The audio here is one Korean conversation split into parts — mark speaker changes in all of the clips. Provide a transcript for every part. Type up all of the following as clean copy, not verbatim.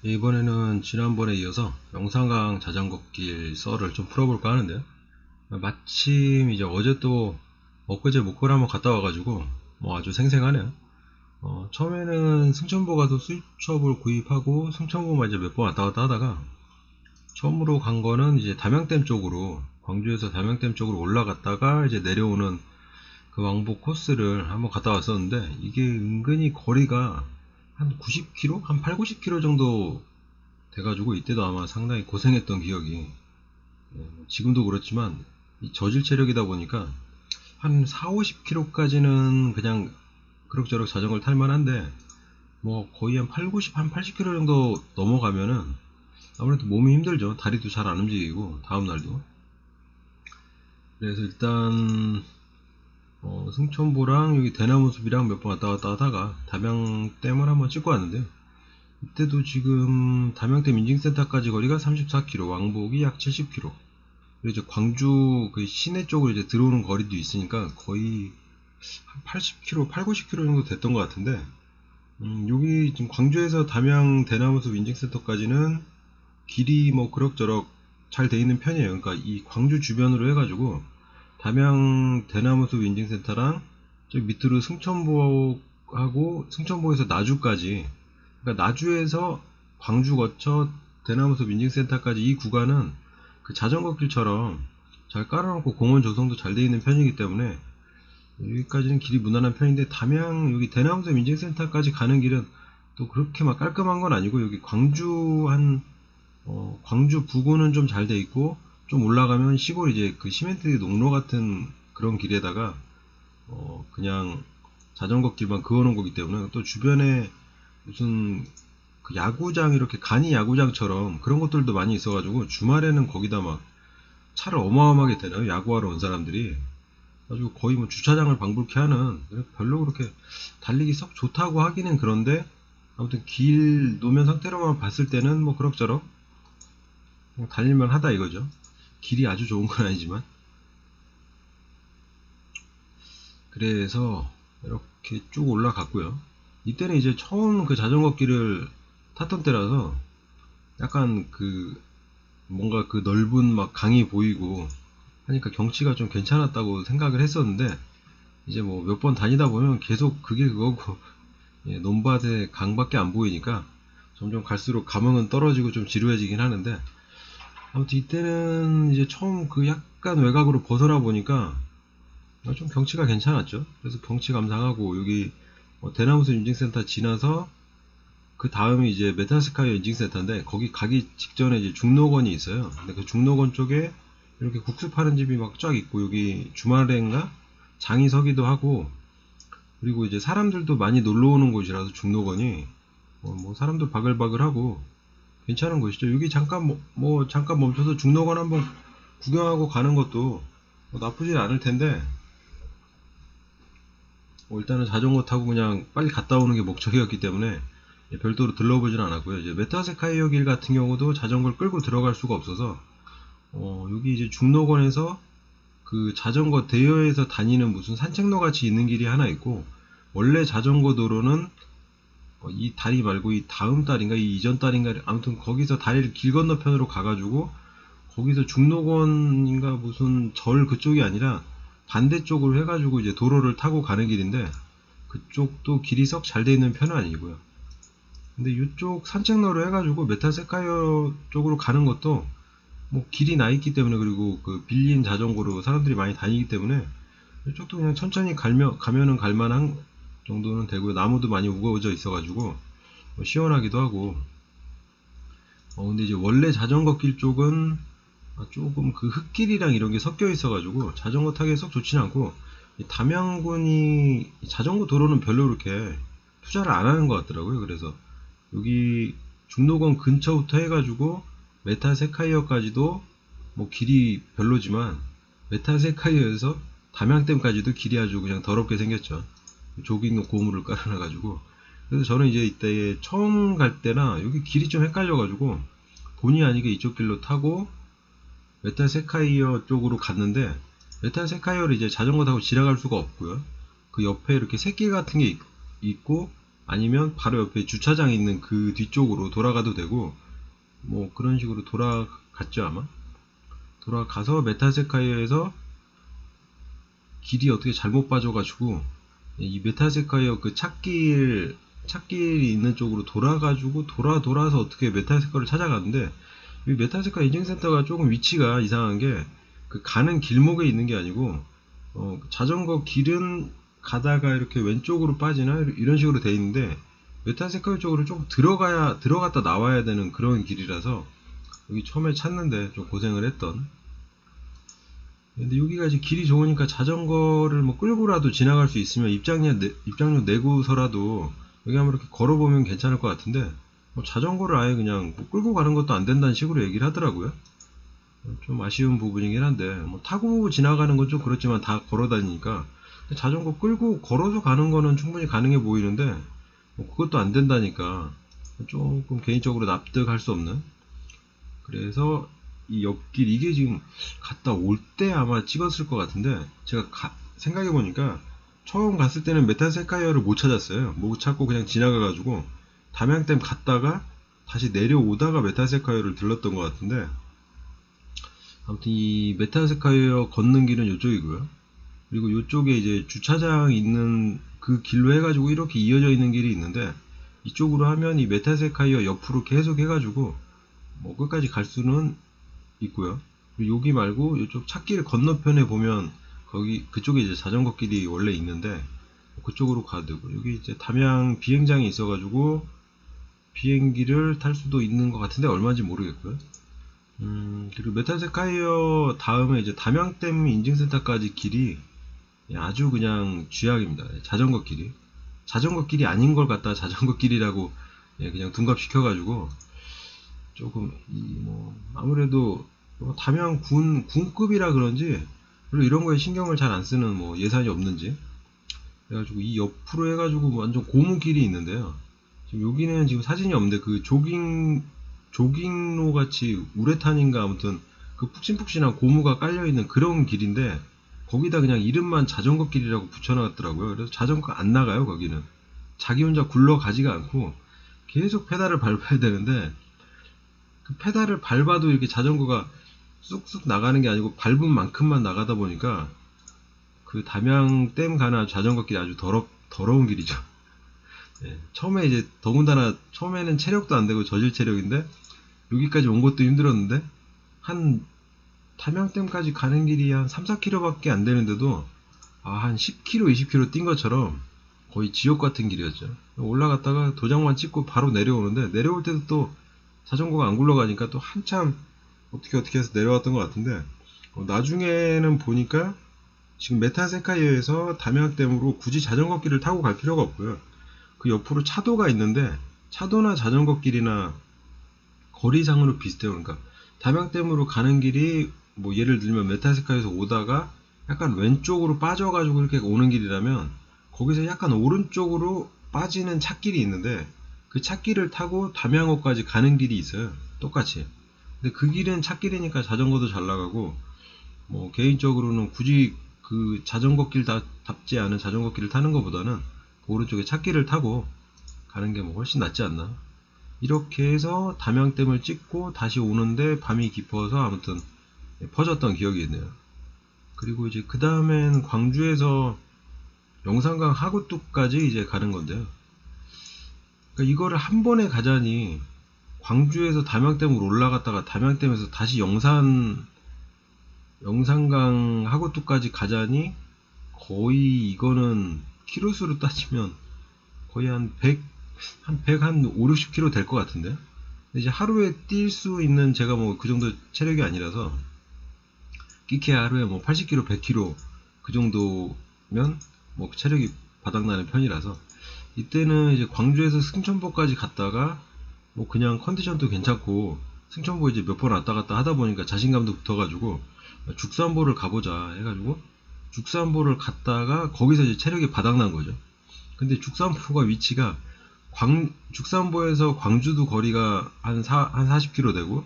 Speaker 1: 이번에는 지난번에 이어서 영산강 자전거길 썰을 좀 풀어볼까 하는데요. 마침 이제 어제 또 엊그제 목포를 한번 갔다 와가지고 뭐 아주 생생하네요. 처음에는 승천보 가서 수입첩을 구입하고 승천보만 이제 몇 번 왔다 갔다 하다가 처음으로 간 거는 이제 담양댐 쪽으로, 광주에서 담양댐 쪽으로 올라갔다가 이제 내려오는 그 왕복 코스를 한번 갔다 왔었는데, 이게 은근히 거리가 한 90km? 한 8, 90km 정도 돼가지고 이때도 아마 상당히 고생했던 기억이, 지금도 그렇지만 이 저질 체력이다 보니까 한 4, 50km까지는 그냥 그럭저럭 자전거를 탈 만한데, 뭐 거의 한 8, 90, 한 80km 정도 넘어가면은 아무래도 몸이 힘들죠. 다리도 잘 안 움직이고 다음날도. 그래서 일단 승천보랑 여기 대나무숲이랑 몇 번 왔다 갔다 하다가 담양댐을 한번 찍고 왔는데, 이때도 지금 담양댐 인증센터까지 거리가 34km, 왕복이 약 70km. 그리고 이제 광주 그 시내 쪽으로 이제 들어오는 거리도 있으니까 거의 한 80km, 8, 90km 정도 됐던 것 같은데, 여기 지금 광주에서 담양 대나무숲 인증센터까지는 길이 뭐 그럭저럭 잘 돼 있는 편이에요. 그러니까 이 광주 주변으로 해가지고 담양 대나무숲 인증센터랑 저기 밑으로 승천보하고 승천보에서 나주까지, 그러니까 나주에서 광주 거쳐 대나무숲 인증센터까지 이 구간은 그 자전거 길처럼 잘 깔아놓고 공원 조성도 잘 돼 있는 편이기 때문에 여기까지는 길이 무난한 편인데, 담양 여기 대나무숲 인증센터까지 가는 길은 또 그렇게 막 깔끔한 건 아니고, 여기 광주 광주 부근은 좀 잘 돼 있고, 좀 올라가면 시골 이제 그 시멘트 농로 같은 그런 길에다가 그냥 자전거 길만 그어놓은 거기 때문에, 또 주변에 무슨 그 야구장, 이렇게 간이 야구장처럼 그런 것들도 많이 있어가지고 주말에는 거기다 막 차를 어마어마하게 대나요, 야구하러 온 사람들이. 가지고 거의 뭐 주차장을 방불케 하는, 별로 그렇게 달리기 썩 좋다고 하기는 그런데, 아무튼 길 노면 상태로만 봤을 때는 뭐 그럭저럭 달릴만 하다 이거죠. 길이 아주 좋은 건 아니지만. 그래서 이렇게 쭉 올라갔고요. 이때는 이제 처음 그 자전거 길을 탔던 때라서 약간 그 뭔가 그 넓은 막 강이 보이고 하니까 경치가 좀 괜찮았다고 생각을 했었는데, 이제 뭐 몇 번 다니다 보면 계속 그게 그거고 논밭에 강밖에 안 보이니까 점점 갈수록 감흥은 떨어지고 좀 지루해지긴 하는데, 아무튼 이때는 이제 처음 그 약간 외곽으로 벗어나 보니까 좀 경치가 괜찮았죠. 그래서 경치 감상하고 여기 대나무숲 인증센터 지나서 그 다음이 이제 메타스카이어 인증센터인데, 거기 가기 직전에 이제 중록원이 있어요. 근데 그 중록원 쪽에 이렇게 국수 파는 집이 막 쫙 있고, 여기 주말인가 장이 서기도 하고, 그리고 이제 사람들도 많이 놀러 오는 곳이라서 중록원이 뭐 사람도 바글바글하고 괜찮은 곳이죠. 여기 잠깐 잠깐 멈춰서 중록원 한번 구경하고 가는 것도 뭐 나쁘진 않을 텐데, 일단은 자전거 타고 그냥 빨리 갔다 오는 게 목적이었기 때문에 별도로 들러보진 않았고요. 이제 메타세카이어 길 같은 경우도 자전거를 끌고 들어갈 수가 없어서 여기 이제 중록원에서 그 자전거 대여해서 다니는 무슨 산책로 같이 있는 길이 하나 있고, 원래 자전거 도로는 이 다리 말고 이 다음 다리인가 이 이전 다리인가, 아무튼 거기서 다리를 길 건너편으로 가가지고 거기서 중록원인가 무슨 절 그쪽이 아니라 반대쪽으로 해가지고 이제 도로를 타고 가는 길인데, 그쪽도 길이 썩 잘 돼 있는 편은 아니고요. 근데 이쪽 산책로로 해가지고 메타세카이어 쪽으로 가는 것도 뭐 길이 나 있기 때문에, 그리고 그 빌린 자전거로 사람들이 많이 다니기 때문에 이쪽도 그냥 천천히 가면은 갈만한 정도는 되고요. 나무도 많이 우거져 있어가지고 시원하기도 하고. 근데 이제 원래 자전거 길 쪽은 조금 그 흙길이랑 이런 게 섞여 있어가지고 자전거 타기에 썩 좋진 않고, 담양군이 자전거 도로는 별로 그렇게 투자를 안 하는 것 같더라고요. 그래서 여기 중록원 근처부터 해가지고 메타세카이어까지도 뭐 길이 별로지만, 메타세카이어에서 담양댐까지도 길이 아주 그냥 더럽게 생겼죠. 조깅 고무를 깔아놔가지고. 그래서 저는 이제 이때 처음 갈 때나 여기 길이 좀 헷갈려가지고 본의 아니게 이쪽 길로 타고 메탈세카이어 쪽으로 갔는데, 메탈세카이어를 이제 자전거 타고 지나갈 수가 없고요. 그 옆에 이렇게 새길 같은 게 있고, 아니면 바로 옆에 주차장이 있는 그 뒤쪽으로 돌아가도 되고, 뭐 그런 식으로 돌아갔죠 아마. 돌아가서 메타세카이어에서 길이 어떻게 잘못 빠져가지고 이 메타세카이어 그 찾길이 있는 쪽으로 돌아가지고 돌아서 어떻게 메타세카이어를 찾아가는데, 이 메타세카이어 인증센터가 조금 위치가 이상한 게 그 가는 길목에 있는 게 아니고 자전거 길은 가다가 이렇게 왼쪽으로 빠지나 이런 식으로 돼 있는데, 메타세카이어 쪽으로 좀 들어갔다 나와야 되는 그런 길이라서 여기 처음에 찾는데 좀 고생을 했던. 근데 여기가 이제 길이 좋으니까 자전거를 뭐 끌고라도 지나갈 수 있으면 입장료 내고서라도 여기 한번 이렇게 걸어보면 괜찮을 것 같은데, 뭐 자전거를 아예 그냥 뭐 끌고 가는 것도 안 된다는 식으로 얘기를 하더라고요. 좀 아쉬운 부분이긴 한데, 뭐 타고 지나가는 건 좀 그렇지만 다 걸어 다니니까 자전거 끌고 걸어서 가는 거는 충분히 가능해 보이는데, 뭐 그것도 안 된다니까 조금 개인적으로 납득할 수 없는. 그래서 이 옆길, 이게 지금 갔다 올 때 아마 찍었을 것 같은데, 제가 생각해 보니까 처음 갔을 때는 메타세카이어를 못 찾았어요. 못 찾고 그냥 지나가가지고 담양댐 갔다가 다시 내려오다가 메타세카이어를 들렀던 것 같은데, 아무튼 이 메타세카이어 걷는 길은 이쪽이고요. 그리고 이쪽에 이제 주차장 있는 그 길로 해가지고 이렇게 이어져 있는 길이 있는데, 이쪽으로 하면 이 메타세카이어 옆으로 계속 해가지고 뭐 끝까지 갈 수는 있고요. 그리고 여기 말고 이쪽 찾길 건너편에 보면 그쪽에 이제 자전거 길이 원래 있는데 그쪽으로 가도 되고, 여기 이제 담양 비행장이 있어가지고 비행기를 탈 수도 있는 것 같은데 얼마인지 모르겠고요. 그리고 메타세카이어 다음에 이제 담양댐 인증센터까지 길이 아주 그냥 쥐약입니다. 자전거 길이 아닌 걸 갖다 자전거 길이라고 그냥 둔갑시켜가지고 조금 뭐 아무래도 담양 군급이라 그런지 별로 이런 거에 신경을 잘 안 쓰는, 뭐 예산이 없는지 그래가지고 이 옆으로 해가지고 완전 고무길이 있는데요. 지금 여기는 지금 사진이 없는데 그 조깅로 같이 우레탄인가 아무튼 그 푹신푹신한 고무가 깔려있는 그런 길인데, 거기다 그냥 이름만 자전거 길이라고 붙여놨더라고요. 그래서 자전거 안 나가요. 거기는 자기 혼자 굴러가지가 않고 계속 페달을 밟아야 되는데, 그 페달을 밟아도 이렇게 자전거가 쑥쑥 나가는 게 아니고 밟은 만큼만 나가다 보니까 그 담양댐 가는 자전거 길이 아주 더러운 길이죠. 처음에 이제 더군다나 처음에는 체력도 안 되고 저질 체력인데 여기까지 온 것도 힘들었는데, 한 담양댐까지 가는 길이 한 3-4km 밖에 안 되는데도 한 10km, 20km 뛴 것처럼 거의 지옥 같은 길이었죠. 올라갔다가 도장만 찍고 바로 내려오는데, 내려올 때도 또 자전거가 안 굴러가니까 또 한참 어떻게 해서 내려왔던 것 같은데, 나중에는 보니까 지금 메타세카이어에서 담양댐으로 굳이 자전거 길을 타고 갈 필요가 없고요. 그 옆으로 차도가 있는데, 차도나 자전거 길이나 거리상으로 비슷해요. 그러니까 담양댐으로 가는 길이 뭐 예를 들면 메타세카이어에서 오다가 약간 왼쪽으로 빠져가지고 이렇게 오는 길이라면, 거기서 약간 오른쪽으로 빠지는 찻길이 있는데 그 찻길을 타고 담양호까지 가는 길이 있어요. 똑같이. 근데 그 길은 찻길이니까 자전거도 잘 나가고, 뭐 개인적으로는 굳이 그 자전거 길답지 않은 자전거 길을 타는 것보다는 그 오른쪽에 찻길을 타고 가는 게 뭐 훨씬 낫지 않나. 이렇게 해서 담양댐을 찍고 다시 오는데 밤이 깊어서 아무튼 퍼졌던 기억이 있네요. 그리고 이제 그 다음엔 광주에서 영산강 하구뚝까지 이제 가는 건데요. 그러니까 이거를 한 번에 가자니 광주에서 담양댐으로 올라갔다가 담양댐에서 다시 영산강 하구뚝까지 가자니 거의 이거는 키로수로 따지면 거의 한 5, 60km 될 것 같은데. 근데 이제 하루에 뛸 수 있는 제가 뭐 그 정도 체력이 아니라서 끼케야 하루에 뭐 80km, 100km 그 정도면 뭐 체력이 바닥나는 편이라서, 이때는 이제 광주에서 승천보까지 갔다가 뭐 그냥 컨디션도 괜찮고 승천보 이제 몇 번 왔다 갔다 하다 보니까 자신감도 붙어가지고 죽산보를 가보자 해가지고 죽산보를 갔다가 거기서 이제 체력이 바닥난 거죠. 근데 죽산보가 위치가 죽산보에서 광주도 거리가 한 40km 되고,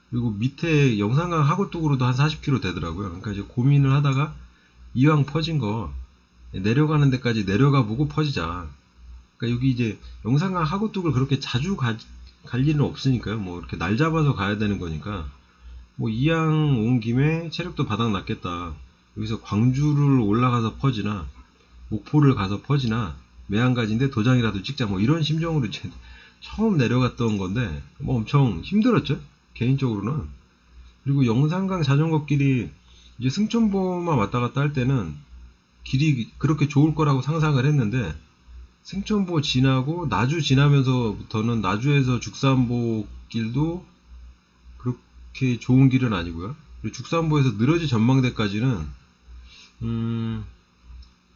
Speaker 1: 그리고 밑에 영산강 하구뚝으로도 한 40km 되더라고요. 그러니까 이제 고민을 하다가 이왕 퍼진 거 내려가는 데까지 내려가 보고 퍼지자. 그러니까 그러니까 여기 이제 영산강 하구뚝을 그렇게 자주 갈 일은 없으니까요. 뭐 이렇게 날 잡아서 가야 되는 거니까 뭐 이왕 온 김에 체력도 바닥 났겠다. 여기서 광주를 올라가서 퍼지나 목포를 가서 퍼지나 매한가지인데 도장이라도 찍자 뭐 이런 심정으로 이제 처음 내려갔던 건데 뭐 엄청 힘들었죠. 개인적으로는. 그리고 영산강 자전거길이 이제 승천보만 왔다 갔다 할 때는 길이 그렇게 좋을 거라고 상상을 했는데 승천보 지나고 나주 지나면서부터는 나주에서 죽산보 길도 그렇게 좋은 길은 아니고요. 그리고 죽산보에서 늘어지 전망대까지는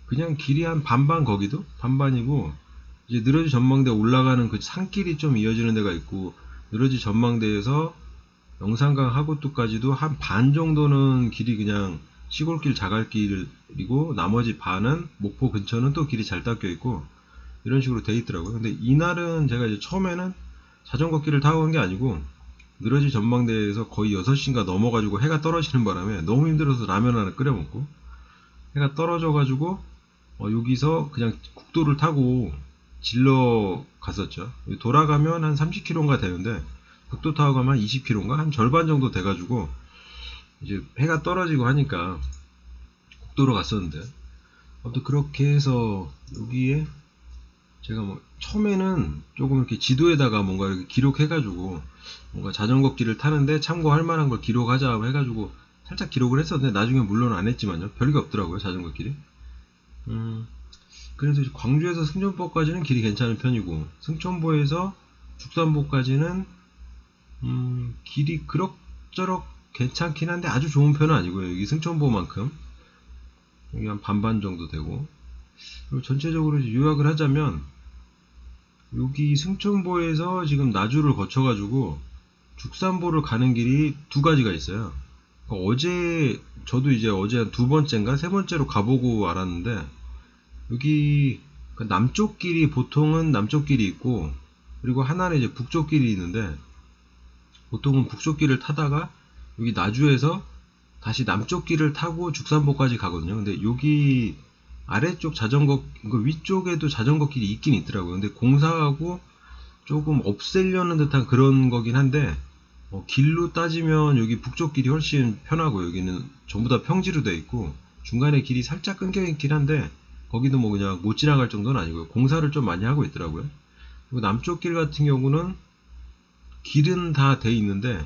Speaker 1: 그냥 길이 한 반반 거기도 반반이고 이제 늘어지 전망대 올라가는 그 산길이 좀 이어지는 데가 있고 늘어지 전망대에서 영산강 하구뚝까지도 한 반 정도는 길이 그냥 시골길 자갈길이고 나머지 반은 목포 근처는 또 길이 잘 닦여 있고 이런 식으로 돼 있더라고요. 근데 이날은 제가 이제 처음에는 자전거 길을 타고 간 게 아니고 늘어지 전망대에서 거의 6시인가 넘어가지고 해가 떨어지는 바람에 너무 힘들어서 라면 하나 끓여 먹고 해가 떨어져 가지고 여기서 그냥 국도를 타고 질러 갔었죠. 돌아가면 한 30km인가 되는데 국도 타고 가면 한 20km인가 한 절반 정도 돼가지고 이제 해가 떨어지고 하니까 국도로 갔었는데 아무튼 그렇게 해서 여기에 제가 뭐 처음에는 조금 이렇게 지도에다가 뭔가 이렇게 기록해가지고 뭔가 자전거 길을 타는데 참고할 만한 걸 기록하자 해가지고 살짝 기록을 했었는데 나중에 물론 안 했지만요. 별게 없더라고요. 자전거 길이. 그래서 광주에서 승천보까지는 길이 괜찮은 편이고 승천보에서 죽산보까지는 길이 그럭저럭 괜찮긴 한데 아주 좋은 편은 아니고요. 여기 승천보만큼 여기 한 반반 정도 되고 그리고 전체적으로 요약을 하자면 여기 승천보에서 지금 나주를 거쳐가지고 죽산보를 가는 길이 두 가지가 있어요. 그러니까 어제 저도 이제 어제 한 두 번째인가 세 번째로 가보고 알았는데 여기 남쪽 길이 보통은 남쪽 길이 있고 그리고 하나는 이제 북쪽 길이 있는데 보통은 북쪽 길을 타다가 여기 나주에서 다시 남쪽 길을 타고 죽산보까지 가거든요. 근데 여기 아래쪽 자전거 위쪽에도 자전거 길이 있긴 있더라고요. 근데 공사하고 조금 없애려는 듯한 그런 거긴 한데 길로 따지면 여기 북쪽 길이 훨씬 편하고 여기는 전부 다 평지로 되어 있고 중간에 길이 살짝 끊겨 있긴 한데 거기도 뭐 그냥 못 지나갈 정도는 아니고요. 공사를 좀 많이 하고 있더라고요. 그리고 남쪽 길 같은 경우는 길은 다 돼 있는데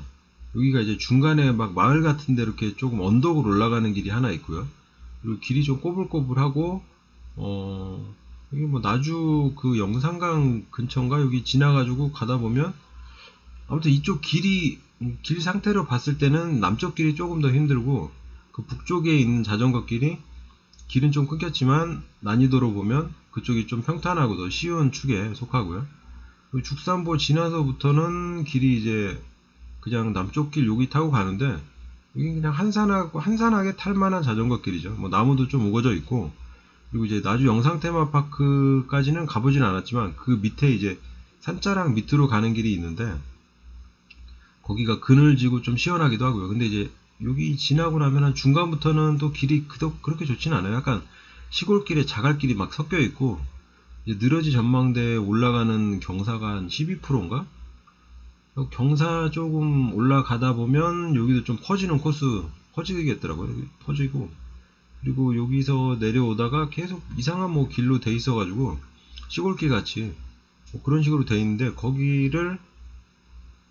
Speaker 1: 여기가 이제 중간에 막 마을 같은 데 이렇게 조금 언덕으로 올라가는 길이 하나 있고요. 그리고 길이 좀 꼬불꼬불하고 여기 뭐 나주 그 영산강 근처인가 여기 지나가지고 가다 보면 아무튼 이쪽 길이 길 상태로 봤을 때는 남쪽 길이 조금 더 힘들고 그 북쪽에 있는 자전거 길은 좀 끊겼지만 난이도로 보면 그쪽이 좀 평탄하고 더 쉬운 축에 속하고요. 그리고 죽산보 지나서부터는 길이 이제 그냥 남쪽 길 여기 타고 가는데 여기 그냥 한산하게 탈만한 자전거 길이죠. 뭐 나무도 좀 우거져 있고 그리고 이제 나주 영상테마파크까지는 가보진 않았지만 그 밑에 이제 산자락 밑으로 가는 길이 있는데 거기가 그늘지고 좀 시원하기도 하고요. 근데 이제 여기 지나고 나면 한 중간부터는 또 길이 그렇게 좋진 않아요. 약간 시골길에 자갈길이 막 섞여 있고 이제 늘어지 전망대에 올라가는 경사가 한 12%인가? 경사 조금 올라가다 보면 여기도 좀 퍼지는 코스 퍼지겠더라고요. 퍼지고 그리고 여기서 내려오다가 계속 이상한 뭐 길로 돼 있어 가지고 시골길 같이 뭐 그런 식으로 돼 있는데 거기를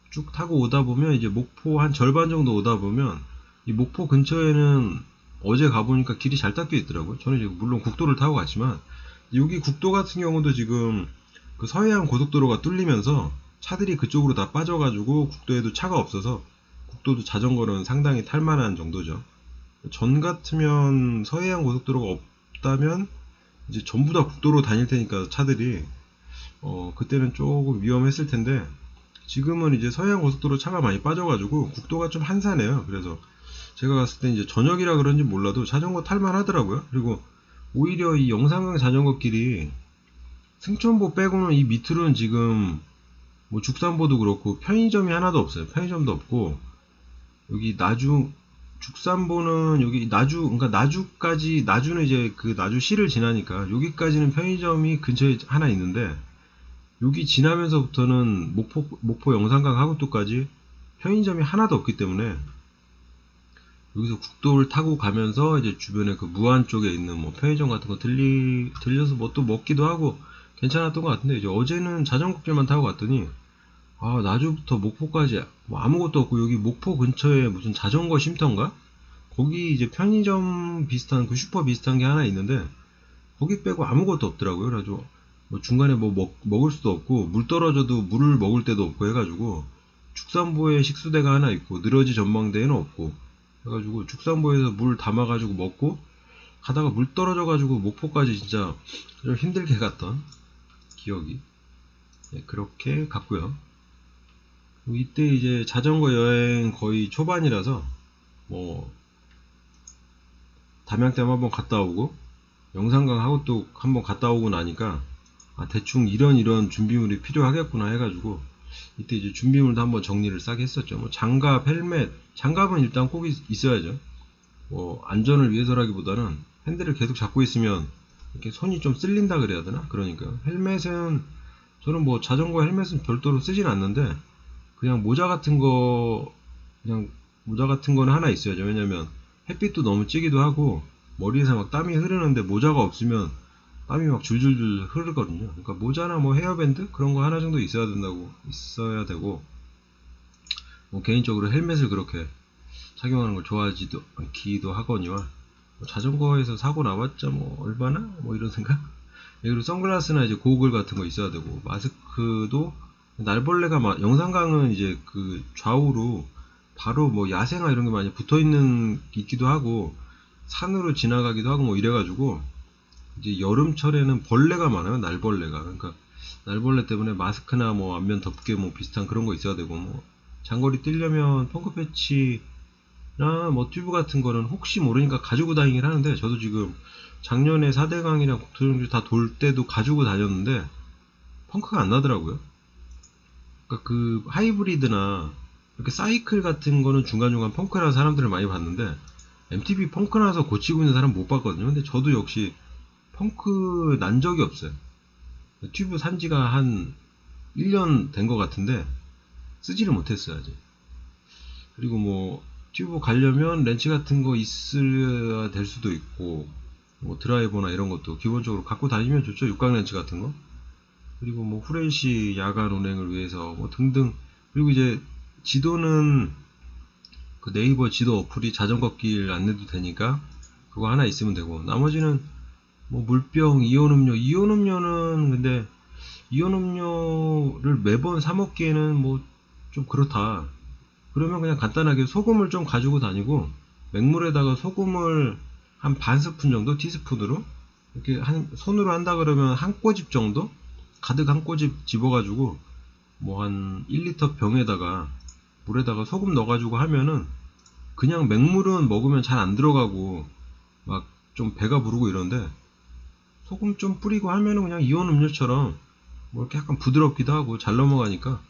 Speaker 1: 쭉 타고 오다 보면 이제 목포 한 절반 정도 오다 보면 이 목포 근처에는 어제 가보니까 길이 잘 닦여 있더라고요. 저는 이제 물론 국도를 타고 갔지만 여기 국도 같은 경우도 지금 그 서해안 고속도로가 뚫리면서 차들이 그쪽으로 다 빠져가지고 국도에도 차가 없어서 국도도 자전거는 상당히 탈만한 정도죠. 전 같으면 서해안 고속도로가 없다면 이제 전부 다 국도로 다닐 테니까 차들이 그때는 조금 위험했을 텐데 지금은 이제 서해안 고속도로 차가 많이 빠져가지고 국도가 좀 한산해요. 그래서 제가 갔을 때 이제 저녁이라 그런지 몰라도 자전거 탈만 하더라고요. 그리고 오히려 이 영산강 자전거 길이 승천보 빼고는 이 밑으로는 지금 뭐 죽산보도 그렇고 편의점이 하나도 없어요. 편의점도 없고 여기 나주 죽산보는 여기 나주, 그러니까 나주까지, 나주는 이제 그 나주시를 지나니까 여기까지는 편의점이 근처에 하나 있는데, 여기 지나면서부터는 목포 영산강 하구도까지 편의점이 하나도 없기 때문에 여기서 국도를 타고 가면서 이제 주변에 그 무안 쪽에 있는 뭐 편의점 같은 거 들려서 뭐 또 먹기도 하고 괜찮았던 것 같은데, 이제 어제는 자전거길만 타고 갔더니 나주부터 목포까지 뭐 아무것도 없고, 여기 목포 근처에 무슨 자전거 쉼터인가? 거기 이제 편의점 비슷한 그 슈퍼 비슷한 게 하나 있는데 거기 빼고 아무것도 없더라고요. 그래가지고 뭐 중간에 뭐 먹을 수도 없고, 물 떨어져도 물을 먹을 데도 없고 해가지고, 죽산보에 식수대가 하나 있고 느러지 전망대에는 없고 해가지고 죽산보에서 물 담아가지고 먹고, 가다가 물 떨어져가지고 목포까지 진짜 좀 힘들게 갔던 기억이, 네, 그렇게 갔고요. 이때 이제 자전거 여행 거의 초반이라서 뭐 담양댐 한번 갔다 오고 영산강 하고 또 한번 갔다 오고 나니까 대충 이런 준비물이 필요하겠구나 해가지고 이때 이제 준비물도 한번 정리를 싸게 했었죠. 뭐 장갑, 헬멧, 장갑은 일단 꼭 있어야죠. 뭐 안전을 위해서라기보다는 핸들을 계속 잡고 있으면 이렇게 손이 좀 쓸린다 그래야 되나? 그러니까 헬멧은, 저는 뭐 자전거 헬멧은 별도로 쓰진 않는데 그냥 모자 같은 거는 하나 있어야죠. 왜냐면 햇빛도 너무 찌기도 하고 머리에서 막 땀이 흐르는데 모자가 없으면 땀이 막 줄줄줄 흐르거든요. 그러니까 모자나 뭐 헤어밴드 그런 거 하나 정도 있어야 되고, 뭐 개인적으로 헬멧을 그렇게 착용하는 걸 좋아하지도 않기도 하거니와, 뭐 자전거에서 사고 나봤자 뭐 얼마나 뭐 이런 생각. 그리고 선글라스나 이제 고글 같은 거 있어야 되고, 마스크도 날벌레가 영산강은 이제 그 좌우로 바로 뭐 야생화 이런 게 많이 있기도 하고 산으로 지나가기도 하고 뭐 이래가지고, 이제 여름철에는 벌레가 많아요. 날벌레가. 그러니까 날벌레 때문에 마스크나 뭐 안면 덮개 뭐 비슷한 그런 거 있어야 되고, 뭐 장거리 뛰려면 펑크 패치나 뭐 튜브 같은 거는 혹시 모르니까 가지고 다니긴 하는데, 저도 지금 작년에 4대강이랑 국토정주 다 돌 때도 가지고 다녔는데 펑크가 안 나더라고요. 그러니까 그 하이브리드나 이렇게 사이클 같은 거는 중간중간 펑크 나는 사람들을 많이 봤는데 MTB 펑크 나서 고치고 있는 사람 못 봤거든요. 근데 저도 역시 펑크 난 적이 없어요. 튜브 산지가 한 1년 된 것 같은데 쓰지를 못했어요 아직. 그리고 뭐 튜브 가려면 렌치 같은 거 있어야 될 수도 있고, 뭐 드라이버나 이런 것도 기본적으로 갖고 다니면 좋죠. 육각 렌치 같은 거. 그리고 뭐 후레쉬 야간 운행을 위해서 뭐 등등. 그리고 이제 지도는 그 네이버 지도 어플이 자전거길 안내도 되니까 그거 하나 있으면 되고, 나머지는 뭐 물병, 이온음료는 근데 이온음료를 매번 사 먹기에는 뭐 좀 그렇다. 그러면 그냥 간단하게 소금을 좀 가지고 다니고, 맹물에다가 소금을 한 반 스푼 정도, 티스푼으로 이렇게 손으로 한다 그러면 한 꼬집 정도, 가득 한 꼬집 집어가지고 뭐 한 1리터 병에다가 물에다가 소금 넣어가지고 하면은, 그냥 맹물은 먹으면 잘 안 들어가고 막 좀 배가 부르고 이런데, 소금 좀 뿌리고 하면은 그냥 이온 음료처럼 뭐 이렇게 약간 부드럽기도 하고 잘 넘어가니까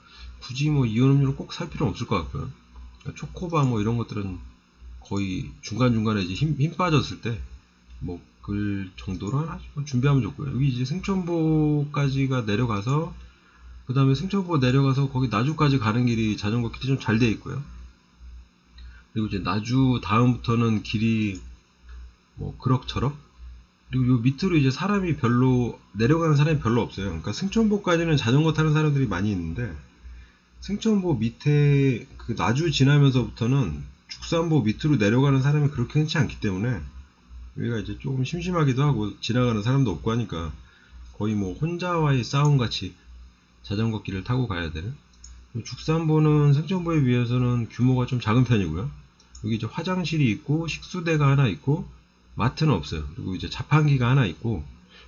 Speaker 1: 굳이 뭐 이온 음료를 꼭 살 필요는 없을 것 같고요. 초코바 뭐 이런 것들은 거의 중간중간에 이제 힘 빠졌을 때 먹을 정도로 하나 준비하면 좋고요. 여기 이제 승천보까지가 내려가서, 그 다음에 승천보 내려가서 거기 나주까지 가는 길이 자전거 길이 좀 잘 돼 있고요. 그리고 이제 나주 다음부터는 길이 뭐 그럭저럭. 그리고 요 밑으로 이제 내려가는 사람이 별로 없어요. 그러니까 승천보까지는 자전거 타는 사람들이 많이 있는데, 승천보 밑에 그 나주 지나면서부터는 죽산보 밑으로 내려가는 사람이 그렇게 흔치 않기 때문에 여기가 이제 조금 심심하기도 하고 지나가는 사람도 없고 하니까 거의 뭐 혼자와의 싸움 같이 자전거 길을 타고 가야 되는. 죽산보는 승천보에 비해서는 규모가 좀 작은 편이고요. 여기 이제 화장실이 있고 식수대가 하나 있고 마트는 없어요. 그리고 이제 자판기가 하나 있고,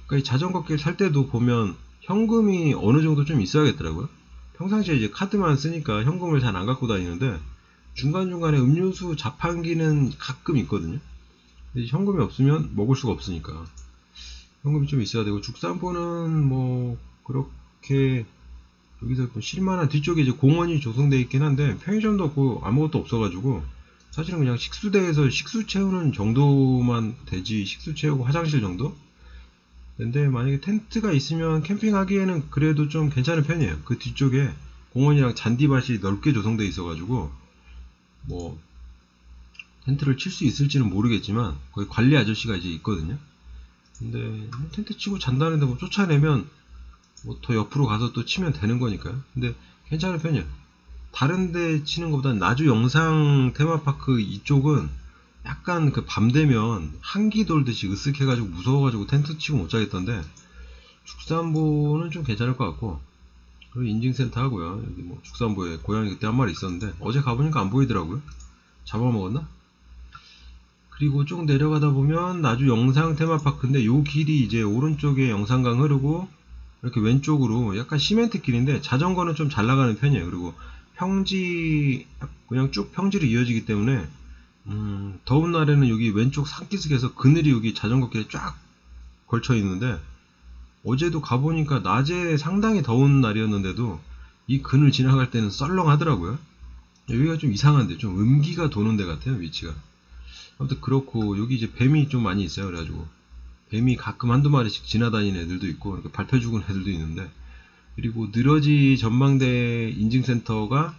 Speaker 1: 그러니까 이 자전거 길 살 때도 보면 현금이 어느 정도 좀 있어야겠더라고요. 평상시에 이제 카드만 쓰니까 현금을 잘 안 갖고 다니는데 중간중간에 음료수 자판기는 가끔 있거든요. 근데 현금이 없으면 먹을 수가 없으니까 현금이 좀 있어야 되고, 죽산보는 뭐 그렇게 여기서 쉴만한, 뒤쪽에 이제 공원이 조성되어 있긴 한데 편의점도 없고 아무것도 없어가지고 사실은 그냥 식수대에서 식수 채우는 정도만 되지, 식수 채우고 화장실 정도? 근데 만약에 텐트가 있으면 캠핑하기에는 그래도 좀 괜찮은 편이에요. 그 뒤쪽에 공원이랑 잔디밭이 넓게 조성되어 있어가지고 뭐 텐트를 칠 수 있을지는 모르겠지만 거기 관리 아저씨가 이제 있거든요. 근데 뭐 텐트 치고 잔다는데 뭐 쫓아내면 뭐 더 옆으로 가서 또 치면 되는 거니까요. 근데 괜찮은 편이에요. 다른 데 치는 것보다 나주 영상 테마파크 이쪽은 약간 그 밤 되면 한기 돌듯이 으쓱해가지고 무서워가지고 텐트 치고 못 자겠던데, 죽산보는 좀 괜찮을 것 같고, 그리고 인증센터 하고요. 여기 뭐 죽산보에 고양이 그때 한 마리 있었는데 어제 가보니까 안 보이더라고요. 잡아먹었나? 그리고 쭉 내려가다 보면 나주 영상 테마파크인데, 요 길이 이제 오른쪽에 영산강 흐르고 이렇게 왼쪽으로 약간 시멘트 길인데 자전거는 좀 잘 나가는 편이에요. 그리고 평지, 그냥 쭉 평지로 이어지기 때문에 더운 날에는 여기 왼쪽 산기슭에서 그늘이 여기 자전거 길에 쫙 걸쳐 있는데, 어제도 가보니까 낮에 상당히 더운 날이었는데도 이 그늘 지나갈 때는 썰렁하더라고요. 여기가 좀 이상한데 좀 음기가 도는 데 같아요, 위치가. 아무튼 그렇고, 여기 이제 뱀이 좀 많이 있어요. 그래가지고 뱀이 가끔 한두 마리씩 지나다니는 애들도 있고 이렇게 밟혀 죽은 애들도 있는데, 그리고 느러지 전망대 인증센터가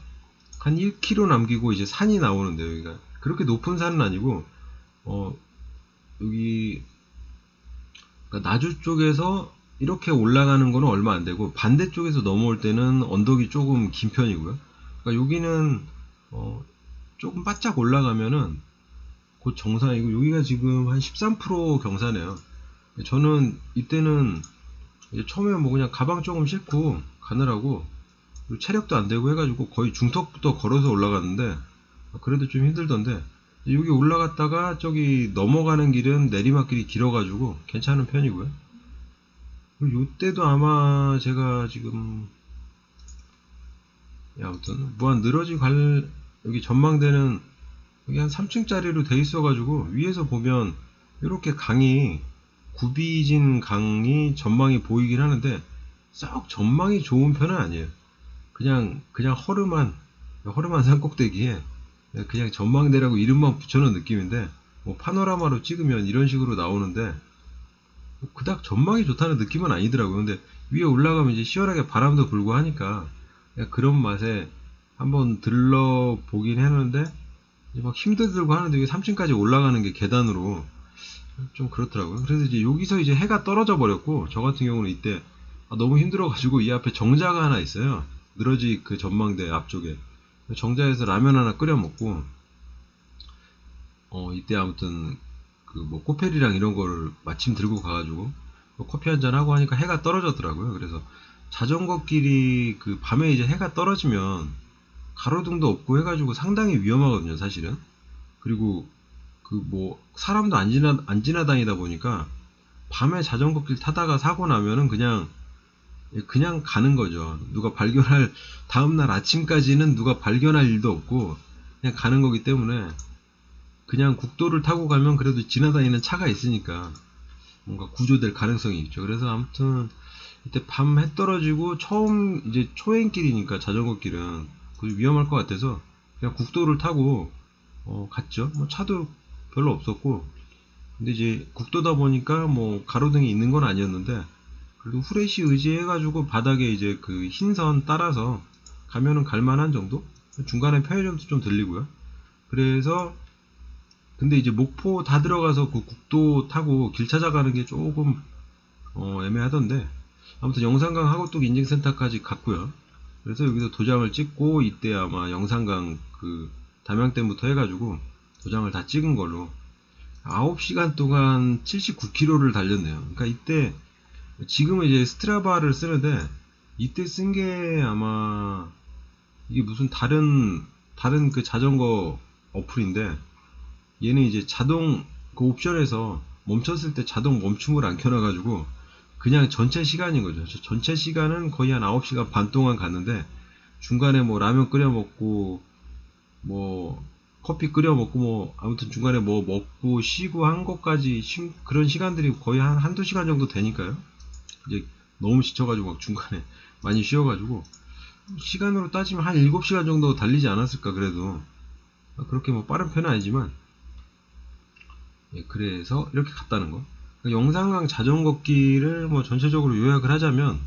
Speaker 1: 한 1km 남기고 이제 산이 나오는데, 여기가 그렇게 높은 산은 아니고 여기 그러니까 나주 쪽에서 이렇게 올라가는 거는 얼마 안 되고 반대쪽에서 넘어올 때는 언덕이 조금 긴 편이고요. 그러니까 여기는 조금 바짝 올라가면은 곧 정상이고, 여기가 지금 한 13% 경사네요. 저는 이때는 이제 처음에 뭐 그냥 가방 조금 싣고 가느라고 체력도 안 되고 해가지고 거의 중턱부터 걸어서 올라갔는데 그래도 좀 힘들던데, 여기 올라갔다가 저기 넘어가는 길은 내리막길이 길어가지고 괜찮은 편이고요. 그리고 요때도 아마 제가 지금, 아무튼 무한 늘어지 여기 전망대는 여기 한 3층짜리로 돼 있어가지고 위에서 보면 이렇게 강이, 굽이진 강이 전망이 보이긴 하는데 썩 전망이 좋은 편은 아니에요. 그냥 허름한 산꼭대기에 그냥 전망대라고 이름만 붙여놓은 느낌인데, 뭐 파노라마로 찍으면 이런 식으로 나오는데 뭐 그닥 전망이 좋다는 느낌은 아니더라고요. 근데 위에 올라가면 이제 시원하게 바람도 불고 하니까 그냥 그런 맛에 한번 들러보긴 했는데, 막 힘들고 하는데 이게 3층까지 올라가는 게 계단으로 좀 그렇더라고요. 그래서 이제 여기서 이제 해가 떨어져 버렸고, 저 같은 경우는 이때 너무 힘들어가지고 이 앞에 정자가 하나 있어요. 늘어지 그 전망대 앞쪽에 정자에서 라면 하나 끓여 먹고, 이때 아무튼 그 뭐 코펠이랑 이런 거를 마침 들고 가가지고 뭐 커피 한잔 하고 하니까 해가 떨어졌더라고요. 그래서 자전거 길이 그 밤에 이제 해가 떨어지면 가로등도 없고 해가지고 상당히 위험하거든요, 사실은. 그리고 그 뭐 사람도 안 지나다니다 보니까 밤에 자전거 길 타다가 사고 나면은 그냥 가는 거죠. 누가 발견할, 다음날 아침까지는 누가 발견할 일도 없고 그냥 가는 거기 때문에, 그냥 국도를 타고 가면 그래도 지나다니는 차가 있으니까 뭔가 구조될 가능성이 있죠. 그래서 아무튼 이때 밤 해 떨어지고 처음 이제 초행길이니까 자전거 길은 위험할 것 같아서 그냥 국도를 타고 갔죠. 뭐 차도 별로 없었고, 근데 이제 국도다 보니까 뭐 가로등이 있는 건 아니었는데 그래도 후레쉬 의지해가지고 바닥에 이제 그 흰선 따라서 가면은 갈만한 정도? 중간에 편의점도 좀 들리고요. 그래서 근데 이제 목포 다 들어가서 그 국도 타고 길 찾아가는 게 조금 애매하던데, 아무튼 영산강 하고뚝 인증센터까지 갔고요. 그래서 여기서 도장을 찍고, 이때 아마 영산강 그 담양댐부터 해가지고 도장을 다 찍은 걸로 9시간 동안 79km를 달렸네요. 그러니까 이때, 지금은 이제 스트라바를 쓰는데 이때 쓴 게 아마 이게 무슨 다른 그 자전거 어플인데, 얘는 이제 자동 그 옵션에서 멈췄을 때 자동 멈춤을 안 켜놔가지고 그냥 전체 시간인 거죠. 전체 시간은 거의 한 9시간 반 동안 갔는데, 중간에 뭐 라면 끓여 먹고 뭐 커피 끓여 먹고 뭐 아무튼 중간에 뭐 먹고 쉬고 한 것까지 그런 시간들이 거의 한 한두 시간 정도 되니까요. 이제 너무 지쳐가지고 막 중간에 많이 쉬어가지고 시간으로 따지면 한 7시간 정도 달리지 않았을까. 그래도 그렇게 뭐 빠른 편은 아니지만, 예, 그래서 이렇게 갔다는 거. 영산강 자전거 길을 뭐 전체적으로 요약을 하자면,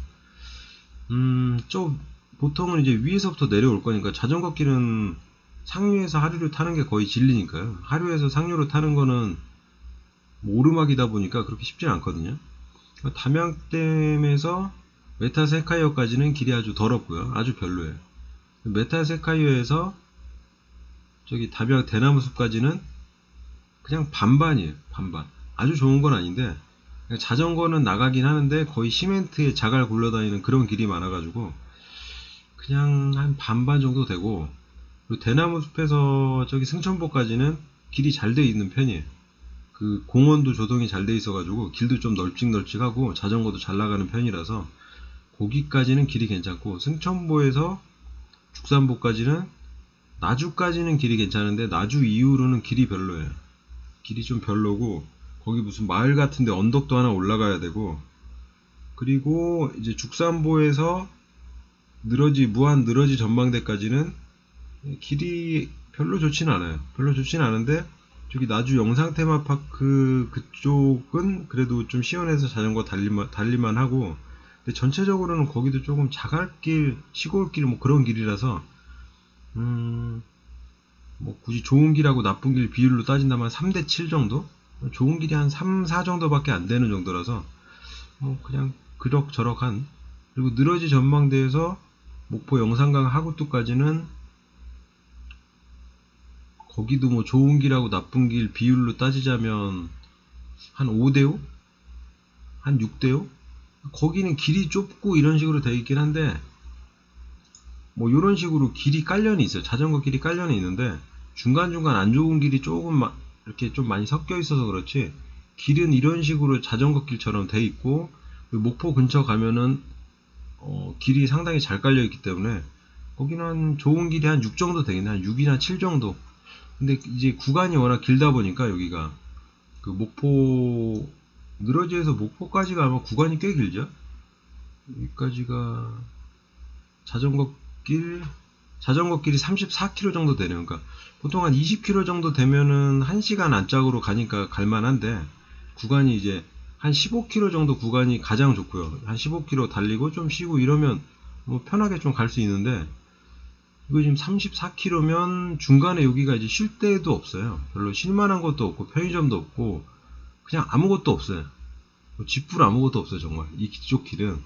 Speaker 1: 좀 보통은 이제 위에서부터 내려올 거니까 자전거 길은 상류에서 하류를 타는 게 거의 진리니까요. 하류에서 상류로 타는 거는 뭐 오르막이다 보니까 그렇게 쉽진 않거든요. 담양댐에서 메타세카이어까지는 길이 아주 더럽고요. 아주 별로예요. 메타세카이어에서 저기 담양 대나무숲까지는 그냥 반반이에요. 반반. 아주 좋은 건 아닌데 자전거는 나가긴 하는데 거의 시멘트에 자갈 굴러다니는 그런 길이 많아가지고 그냥 한 반반 정도 되고, 그리고 대나무숲에서 저기 승천보까지는 길이 잘 돼 있는 편이에요. 그 공원도 조성이 잘 돼 있어가지고 길도 좀 널찍널찍하고 자전거도 잘 나가는 편이라서 거기까지는 길이 괜찮고, 승천보에서 죽산보까지는 나주까지는 길이 괜찮은데 나주 이후로는 길이 별로예요. 길이 좀 별로고 거기 무슨 마을 같은데 언덕도 하나 올라가야 되고, 그리고 이제 죽산보에서 무한 늘어지 전망대까지는 길이 별로 좋진 않아요. 별로 좋진 않은데 저기 나주 영상테마파크 그쪽은 그래도 좀 시원해서 자전거 달릴만 하고, 근데 전체적으로는 거기도 조금 자갈길, 시골길 뭐 그런 길이라서 뭐 굳이 좋은 길하고 나쁜 길 비율로 따진다면 3대7 정도? 좋은 길이 한 3, 4 정도밖에 안 되는 정도라서 그냥 그럭저럭한. 그리고 늘어지 전망대에서 목포 영산강 하구뚜까지는 거기도 뭐 좋은 길하고 나쁜 길 비율로 따지자면 한 5대5? 한 6대5? 거기는 길이 좁고 이런 식으로 되어 있긴 한데 뭐 이런 식으로 길이 깔려는 있어요. 자전거 길이 깔려는 있는데 중간중간 안 좋은 길이 조금 이렇게 좀 많이 섞여 있어서 그렇지, 길은 이런 식으로 자전거 길처럼 돼 있고, 목포 근처 가면은 길이 상당히 잘 깔려 있기 때문에 거기는 한 좋은 길이 한 6 정도 되겠네. 한 6이나 7 정도. 근데 이제 구간이 워낙 길다 보니까 여기가 그 목포 늘어지에서 목포까지가 아마 구간이 꽤 길죠. 여기까지가 자전거길이 34km 정도 되네요. 그러니까 보통 한 20km 정도 되면은 1시간 안짝으로 가니까 갈만한데, 구간이 이제 한 15km 정도 구간이 가장 좋고요. 한 15km 달리고 좀 쉬고 이러면 뭐 편하게 좀 갈 수 있는데, 이거 지금 34km면 중간에 여기가 이제 쉴 데도 없어요. 별로 쉴만한 것도 없고 편의점도 없고 그냥 아무것도 없어요. 집불 아무것도 없어요. 정말 이쪽 길은.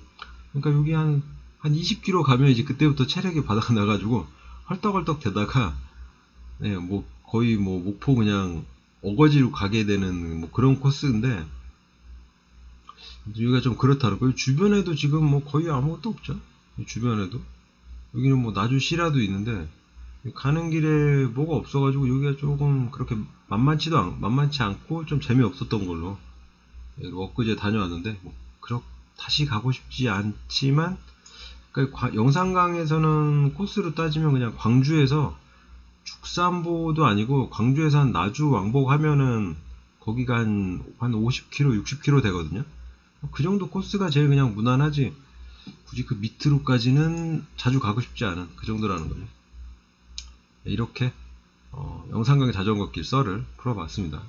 Speaker 1: 그러니까 여기 한 20km 가면 이제 그때부터 체력이 바닥 나가지고 헐떡헐떡 되다가, 네, 뭐 거의 뭐 목포 그냥 어거지로 가게 되는 뭐 그런 코스인데, 여기가 좀 그렇더라고요. 주변에도 지금 뭐 거의 아무것도 없죠. 주변에도 여기는 뭐 나주시라도 있는데 가는 길에 뭐가 없어가지고 여기가 조금 그렇게 만만치 않고 좀 재미없었던 걸로. 엊그제 다녀왔는데 뭐 다시 가고 싶지 않지만, 그러니까 영산강에서는 코스로 따지면 그냥 광주에서 죽산보도 아니고 광주에서 한 나주 왕복하면은 거기가 한 50km, 60km 되거든요. 그 정도 코스가 제일 그냥 무난하지, 굳이 그 밑으로까지는 자주 가고 싶지 않은 그 정도라는 거죠. 이렇게 영산강 자전거길 썰을 풀어봤습니다.